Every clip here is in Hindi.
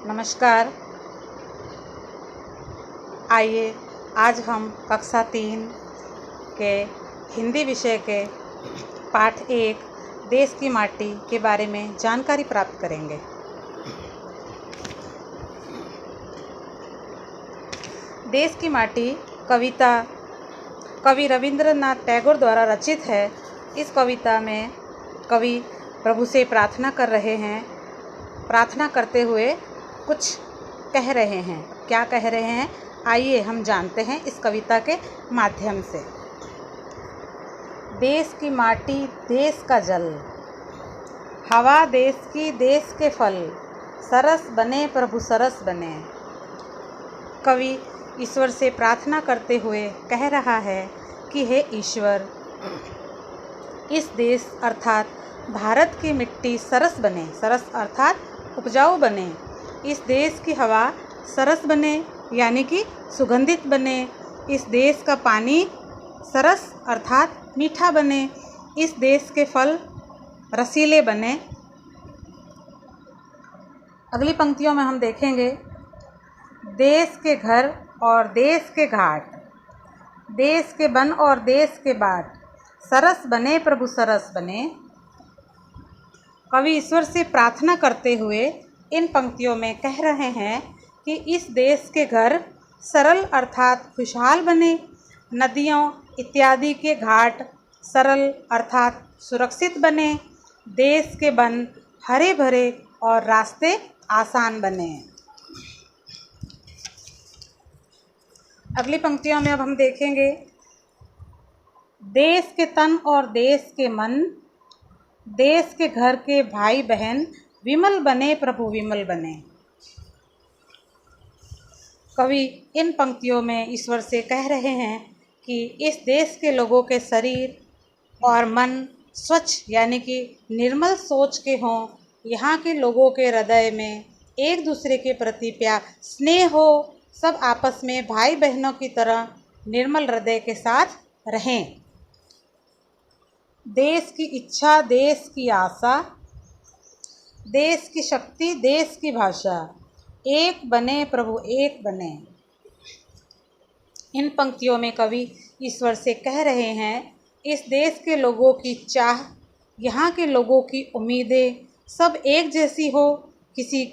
नमस्कार। आइए आज हम कक्षा 3 के हिंदी विषय के पाठ 1 देश की माटी के बारे में जानकारी प्राप्त करेंगे। देश की माटी कविता कवि रविंद्रनाथ टैगोर द्वारा रचित है। इस कविता में कवि प्रभु से प्रार्थना कर रहे हैं। प्रार्थना करते हुए कुछ कह रहे हैं। क्या कह रहे हैं, आइए हम जानते हैं इस कविता के माध्यम से। देश की माटी देश का जल, हवा देश की देश के फल, सरस बने प्रभु सरस बने। कवि ईश्वर से प्रार्थना करते हुए कह रहा है कि हे ईश्वर, इस देश अर्थात भारत की मिट्टी सरस बने। सरस अर्थात उपजाऊ बने। इस देश की हवा सरस बने यानी कि सुगंधित बने। इस देश का पानी सरस अर्थात मीठा बने। इस देश के फल रसीले बने। अगली पंक्तियों में हम देखेंगे, देश के घर और देश के घाट, देश के वन और देश के बाट, सरस बने प्रभु सरस बने। कवि ईश्वर से प्रार्थना करते हुए इन पंक्तियों में कह रहे हैं कि इस देश के घर सरल अर्थात खुशहाल बने। नदियों इत्यादि के घाट सरल अर्थात सुरक्षित बने। देश के वन हरे भरे और रास्ते आसान बने। अगली पंक्तियों में अब हम देखेंगे, देश के तन और देश के मन, देश के घर के भाई बहन, विमल बने प्रभु विमल बने। कवि इन पंक्तियों में ईश्वर से कह रहे हैं कि इस देश के लोगों के शरीर और मन स्वच्छ यानी कि निर्मल सोच के हों। यहाँ के लोगों के हृदय में एक दूसरे के प्रति प्यार स्नेह हो। सब आपस में भाई बहनों की तरह निर्मल हृदय के साथ रहें। देश की इच्छा देश की आशा, देश की शक्ति देश की भाषा, एक बने प्रभु एक बने। इन पंक्तियों में कवि ईश्वर से कह रहे हैं, इस देश के लोगों की चाह, यहाँ के लोगों की उम्मीदें सब एक जैसी हो। किसी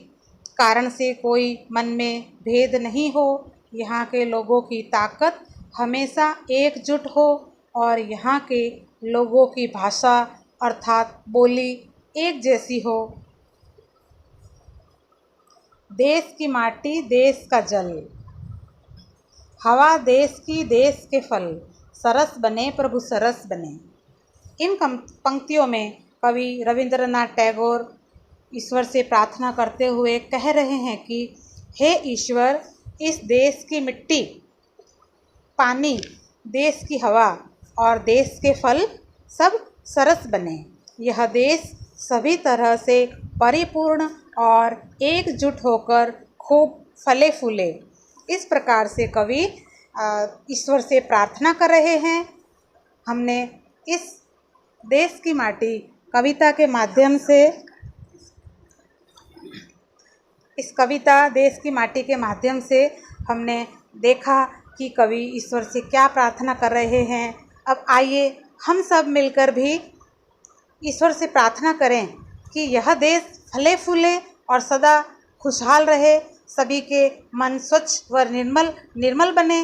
कारण से कोई मन में भेद नहीं हो। यहाँ के लोगों की ताकत हमेशा एकजुट हो और यहाँ के लोगों की भाषा अर्थात बोली एक जैसी हो। देश की माटी देश का जल, हवा देश की देश के फल, सरस बने प्रभु सरस बने। इन पंक्तियों में कवि रविंद्रनाथ टैगोर ईश्वर से प्रार्थना करते हुए कह रहे हैं कि हे ईश्वर, इस देश की मिट्टी, पानी, देश की हवा और देश के फल सब सरस बने। यह देश सभी तरह से परिपूर्ण और एकजुट होकर खूब फले फूले। इस प्रकार से कवि ईश्वर से प्रार्थना कर रहे हैं। हमने इस देश की माटी कविता के माध्यम से देश की माटी के माध्यम से हमने देखा कि कवि ईश्वर से क्या प्रार्थना कर रहे हैं। अब आइए हम सब मिलकर भी ईश्वर से प्रार्थना करें कि यह देश फले फूले और सदा खुशहाल रहे। सभी के मन स्वच्छ व निर्मल बने।